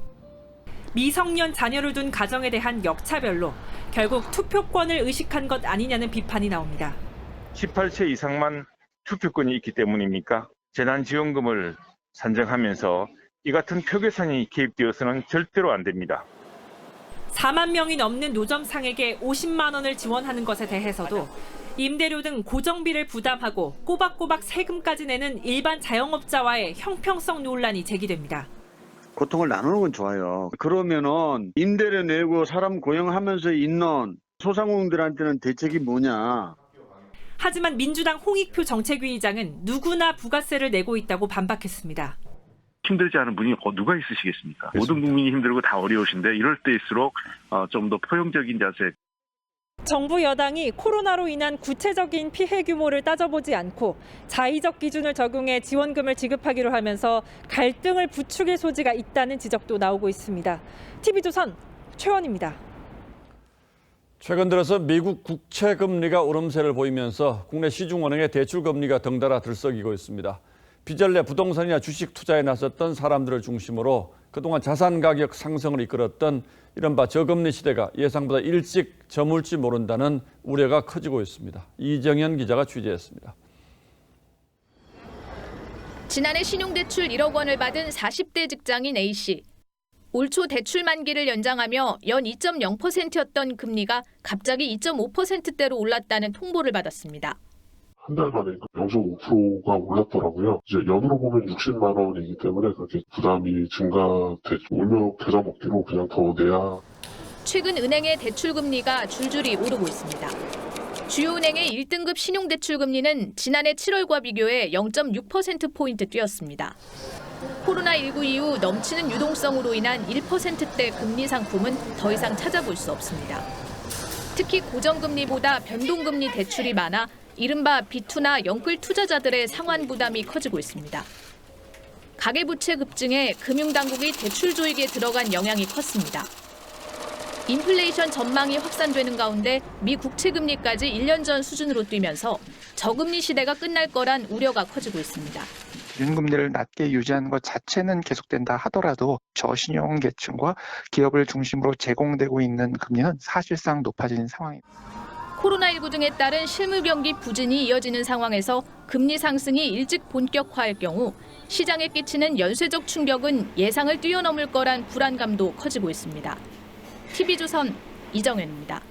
미성년 자녀를 둔 가정에 대한 역차별로 결국 투표권을 의식한 것 아니냐는 비판이 나옵니다. 18세 이상만 투표권이 있기 때문입니까? 재난지원금을 산정하면서 이 같은 표 계산이 개입되어서는 절대로 안 됩니다. 4만 명이 넘는 노점상에게 50만 원을 지원하는 것에 대해서도 임대료 등 고정비를 부담하고 꼬박꼬박 세금까지 내는 일반 자영업자와의 형평성 논란이 제기됩니다. 고통을 나누는 건 좋아요. 그러면은 임대료 내고 사람 고용하면서 있는 소상공인들한테는 대책이 뭐냐. 하지만 민주당 홍익표 정책위의장은 누구나 부가세를 내고 있다고 반박했습니다. 힘들지 않은 분이 누가 있으시겠습니까? 모든 국민이 힘들고 다 어려우신데 이럴 때일수록 좀 더 포용적인 자세. 정부 여당이 코로나로 인한 구체적인 피해 규모를 따져보지 않고 자의적 기준을 적용해 지원금을 지급하기로 하면서 갈등을 부추길 소지가 있다는 지적도 나오고 있습니다. TV조선 최원입니다. 최근 들어서 미국 국채 금리가 오름세를 보이면서 국내 시중은행의 대출 금리가 덩달아 들썩이고 있습니다. 빚을 부동산이나 주식 투자에 나섰던 사람들을 중심으로 그동안 자산 가격 상승을 이끌었던 이른바 저금리 시대가 예상보다 일찍 저물지 모른다는 우려가 커지고 있습니다. 이정현 기자가 취재했습니다. 지난해 신용대출 1억 원을 받은 40대 직장인 A씨. 올 초 대출 만기를 연장하며 연 2.0%였던 금리가 갑자기 2.5%대로 올랐다는 통보를 받았습니다. 한 달 만에 0.5%가 올랐더라고요. 이제 연으로 보면 60만 원이기 때문에 그렇게 부담이 증가됐죠. 오히려 계좌 먹기로 그냥 더 내야. 최근 은행의 대출 금리가 줄줄이 오르고 있습니다. 주요 은행의 1등급 신용대출 금리는 지난해 7월과 비교해 0.6%포인트 뛰었습니다. 코로나19 이후 넘치는 유동성으로 인한 1%대 금리 상품은 더 이상 찾아볼 수 없습니다. 특히 고정금리보다 변동금리 대출이 많아 이른바 비투나 영끌 투자자들의 상환 부담이 커지고 있습니다. 가계부채 급증에 금융당국이 대출 조익에 들어간 영향이 컸습니다. 인플레이션 전망이 확산되는 가운데 미 국채금리까지 1년 전 수준으로 뛰면서 저금리 시대가 끝날 거란 우려가 커지고 있습니다. 기준금리를 낮게 유지하는 것 자체는 계속된다 하더라도 저신용 계층과 기업을 중심으로 제공되고 있는 금리는 사실상 높아진 상황입니다. 코로나19 등에 따른 실물 경기 부진이 이어지는 상황에서 금리 상승이 일찍 본격화할 경우 시장에 끼치는 연쇄적 충격은 예상을 뛰어넘을 거란 불안감도 커지고 있습니다. TV조선 이정현입니다.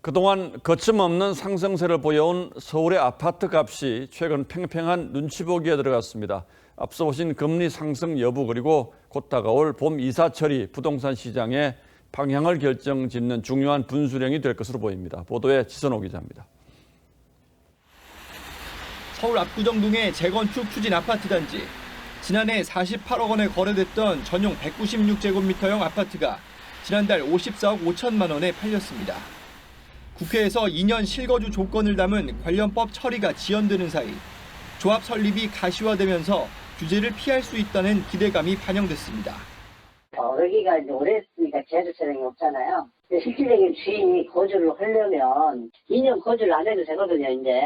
그동안 거침없는 상승세를 보여온 서울의 아파트 값이 최근 팽팽한 눈치 보기에 들어갔습니다. 앞서 보신 금리 상승 여부 그리고 곧 다가올 봄 이사철이 부동산 시장의 방향을 결정짓는 중요한 분수령이 될 것으로 보입니다. 보도에 지선호 기자입니다. 서울 압구정동의 재건축 추진 아파트 단지. 지난해 48억 원에 거래됐던 전용 196제곱미터형 아파트가 지난달 54억 5천만 원에 팔렸습니다. 국회에서 2년 실거주 조건을 담은 관련법 처리가 지연되는 사이 조합 설립이 가시화되면서 규제를 피할 수 있다는 기대감이 반영됐습니다. 여기가 이제 오래 했으니까 제조 차량이 없잖아요. 실질적인 주인이 거주를 하려면 2년 거주를 안 해도 되거든요, 이제.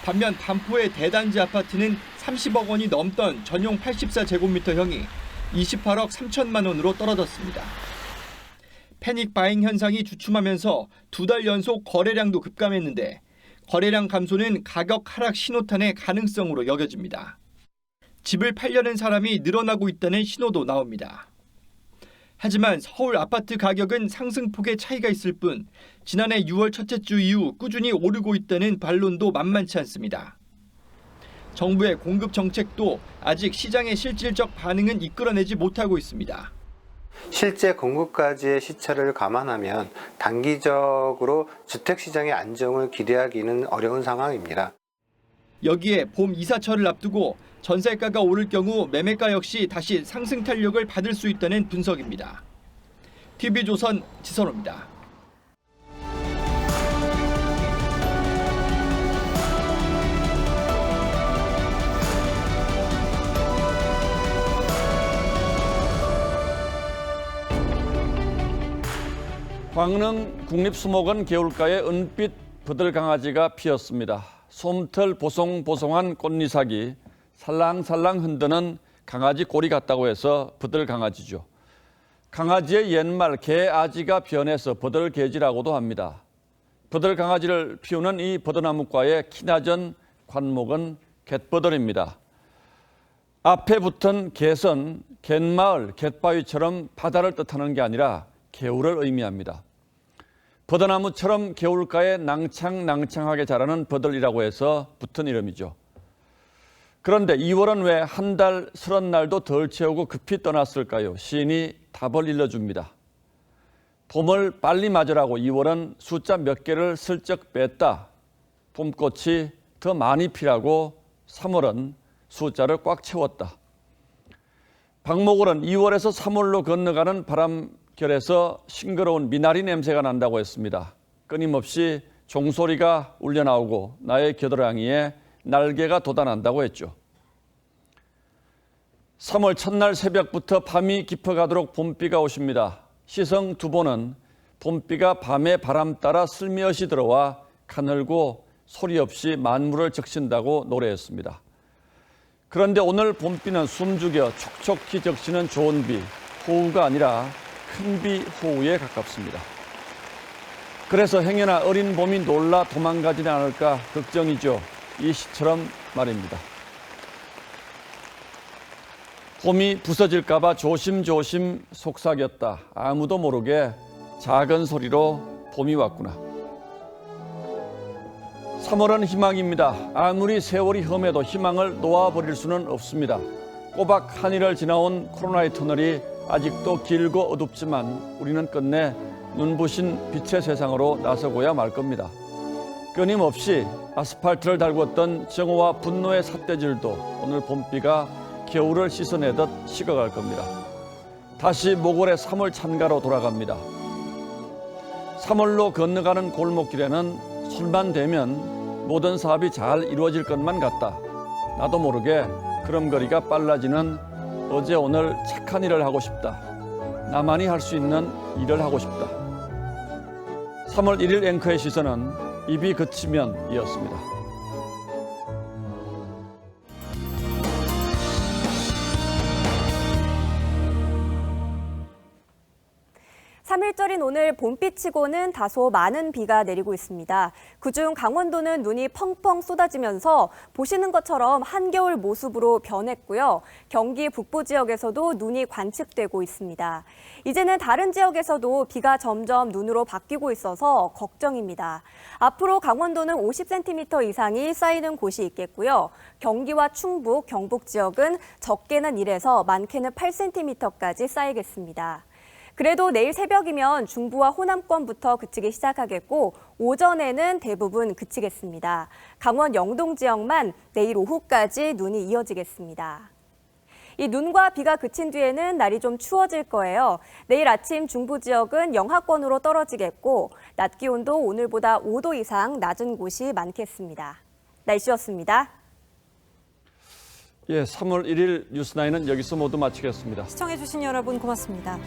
반면 반포의 대단지 아파트는 30억 원이 넘던 전용 84제곱미터형이 28억 3천만 원으로 떨어졌습니다. 패닉 바잉 현상이 주춤하면서 2달 연속 거래량도 급감했는데 거래량 감소는 가격 하락 신호탄의 가능성으로 여겨집니다. 집을 팔려는 사람이 늘어나고 있다는 신호도 나옵니다. 하지만 서울 아파트 가격은 상승폭의 차이가 있을 뿐 지난해 6월 첫째 주 이후 꾸준히 오르고 있다는 반론도 만만치 않습니다. 정부의 공급 정책도 아직 시장의 실질적 반응은 이끌어내지 못하고 있습니다. 실제 공급까지의 시차를 감안하면 단기적으로 주택시장의 안정을 기대하기는 어려운 상황입니다. 여기에 봄 이사철을 앞두고 전세가가 오를 경우 매매가 역시 다시 상승 탄력을 받을 수 있다는 분석입니다. TV조선 지선호입니다. 광릉 국립수목원 개울가에 은빛 버들강아지가 피었습니다. 솜털 보송보송한 꽃잎사기, 살랑살랑 흔드는 강아지 꼬리 같다고 해서 버들강아지죠. 강아지의 옛말 개아지가 변해서 버들개지라고도 합니다. 버들강아지를 피우는 이 버드나무과의 키나전 관목은 갯버들입니다. 앞에 붙은 갯은 갯마을, 갯바위처럼 바다를 뜻하는 게 아니라 개울을 의미합니다. 버드나무처럼 개울가에 낭창낭창하게 자라는 버들이라고 해서 붙은 이름이죠. 그런데 2월은 왜 한 달 서른 날도 덜 채우고 급히 떠났을까요? 시인이 답을 일러줍니다. 봄을 빨리 맞으라고 2월은 숫자 몇 개를 슬쩍 뺐다. 봄꽃이 더 많이 피라고 3월은 숫자를 꽉 채웠다. 박목월은 2월에서 3월로 건너가는 바람결에서 싱그러운 미나리 냄새가 난다고 했습니다. 끊임없이 종소리가 울려 나오고 나의 겨드랑이에 날개가 돋아난다고 했죠. 3월 첫날 새벽부터 밤이 깊어가도록 봄비가 오십니다. 시성 두보는 봄비가 밤에 바람 따라 슬며시 들어와 가늘고 소리 없이 만물을 적신다고 노래했습니다. 그런데 오늘 봄비는 숨죽여 촉촉히 적시는 좋은 비, 호우가 아니라 큰 비 호우에 가깝습니다. 그래서 행여나 어린 봄이 놀라 도망가지는 않을까 걱정이죠. 이 시처럼 말입니다. 봄이 부서질까 봐 조심조심 속삭였다. 아무도 모르게 작은 소리로 봄이 왔구나. 3월은 희망입니다. 아무리 세월이 험해도 희망을 놓아버릴 수는 없습니다. 꼬박 한 일을 지나온 코로나의 터널이 아직도 길고 어둡지만 우리는 끝내 눈부신 빛의 세상으로 나서고야 말 겁니다. 끊임없이 아스팔트를 달궜던 정오와 분노의 삿대질도 오늘 봄비가 겨울을 씻어내듯 식어갈 겁니다. 다시 모골의 3월 찬가로 돌아갑니다. 3월로 건너가는 골목길에는 술만 되면 모든 사업이 잘 이루어질 것만 같다. 나도 모르게 걸음걸이가 빨라지는 어제 오늘 착한 일을 하고 싶다. 나만이 할 수 있는 일을 하고 싶다. 3월 1일 앵커의 시선은 입이 그치면 이었습니다. 3일절인 오늘 봄비치고는 다소 많은 비가 내리고 있습니다. 그중 강원도는 눈이 펑펑 쏟아지면서 보시는 것처럼 한겨울 모습으로 변했고요. 경기 북부 지역에서도 눈이 관측되고 있습니다. 이제는 다른 지역에서도 비가 점점 눈으로 바뀌고 있어서 걱정입니다. 앞으로 강원도는 50cm 이상이 쌓이는 곳이 있겠고요. 경기와 충북, 경북 지역은 적게는 1에서 많게는 8cm까지 쌓이겠습니다. 그래도 내일 새벽이면 중부와 호남권부터 그치기 시작하겠고 오전에는 대부분 그치겠습니다. 강원 영동 지역만 내일 오후까지 눈이 이어지겠습니다. 이 눈과 비가 그친 뒤에는 날이 좀 추워질 거예요. 내일 아침 중부 지역은 영하권으로 떨어지겠고 낮 기온도 오늘보다 5도 이상 낮은 곳이 많겠습니다. 날씨였습니다. 예, 3월 1일 뉴스9은 여기서 모두 마치겠습니다. 시청해주신 여러분 고맙습니다.